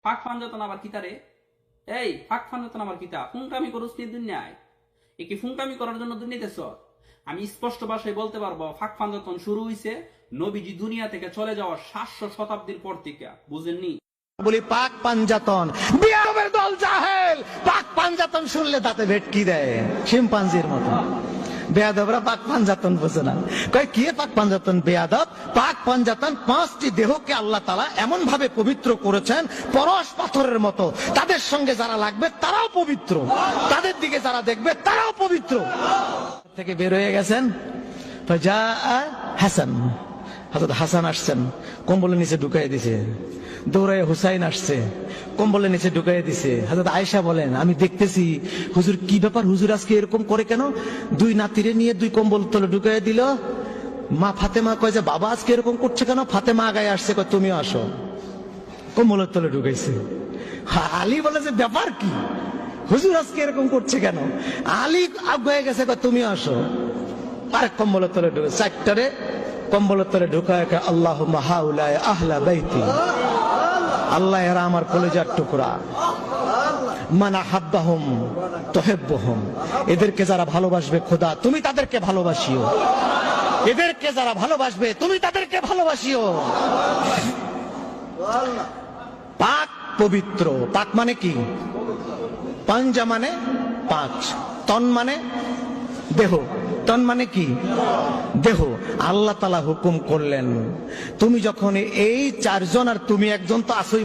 ফাঁক ফানজাতন আবার কিতারে? এই ফাঁক ফানজাতন আবার কিতা? ফুংটামি করুস নি দুনিয়ায়? এ কি ফুংটামি করার জন্য দুনিয়াতেছ? আমি স্পষ্ট ভাষায় বলতে পারবো, ফাঁক ফানজাতন শুরু হইছে নবীজি দুনিয়া থেকে চলে যাওয়ার 700 শতাব্দীর পর থেকে। বুঝেননি? বলি পাক পাঞ্জাতন, বিয়াবের দল জাহেল। পাক পাঞ্জাতন শুনলে তাতে ভেটকি দেয় শিম্পাঞ্জির মতো। বেয়াদবরা পাক পাঞ্জাতন বোঝে না। কয় কি পাক পাঞ্জাতন? বেয়াদব পাক পাঞ্জাতন 5টি দেহকে আল্লাহ তাআলা এমন ভাবে পবিত্র করেছেন পরশ পাথরের মতো। তাদের সঙ্গে যারা লাগবে তারাও পবিত্র, তাদের দিকে যারা দেখবে তারাও পবিত্র। থেকে বের হয়ে গেছেন ফাজা হাসান, হযরত হাসান আসছেন, কম্বলের নিচে ঢুকাই দিয়েছে। দৌড়ায় হুসাইন আসছে, কম্বলের নিচে ঢুকাই দিছে। হযরত আয়েশা বলেন, আমি দেখতেছি হুজুর কি ব্যাপার, হুজুর আজকে এরকম করে কেন? 2 নাতিরে নিয়ে 2 কম্বল তলে ঢুকাই দিল। মা ফাতেমা কয় যে বাবা আজকে এরকম করছে কেন? ফাতেমা আগায় আসছে, কয় তুমিও আসো। কম্বলের তলে ঢুকাইছে। আলী বলে যে ব্যাপার কি, হুজুর আজকে এরকম করছে কেন? আলী আগায় গেছে, কয় তুমিও আসো। আর কম্বলের তলে ঢুকে 4টারে কম্বলের তলে ঢুকায়, আল্লাহুম্মা হাউলায়ে আহলা বাইতি, আল্লাহ এরা আমার কলিজার টুকরা। মান আহাব্বাহুম তুহিব্বুহুম, এদেরকে যারা ভালোবাসবে খোদা তুমি তাদেরকে ভালোবাসিও, এদেরকে যারা ভালোবাসবে তুমি তাদেরকে ভালোবাসিও। পাক পবিত্র। পাক মানে কি? পাঞ্জা মানে 5, তন মানে দেহ, তন মানে কি? দেহ। আল্লাহ তাআলা হুকুম করলেন তুমি যখন এই 4 জন আর তুমি একজন তো আসোই।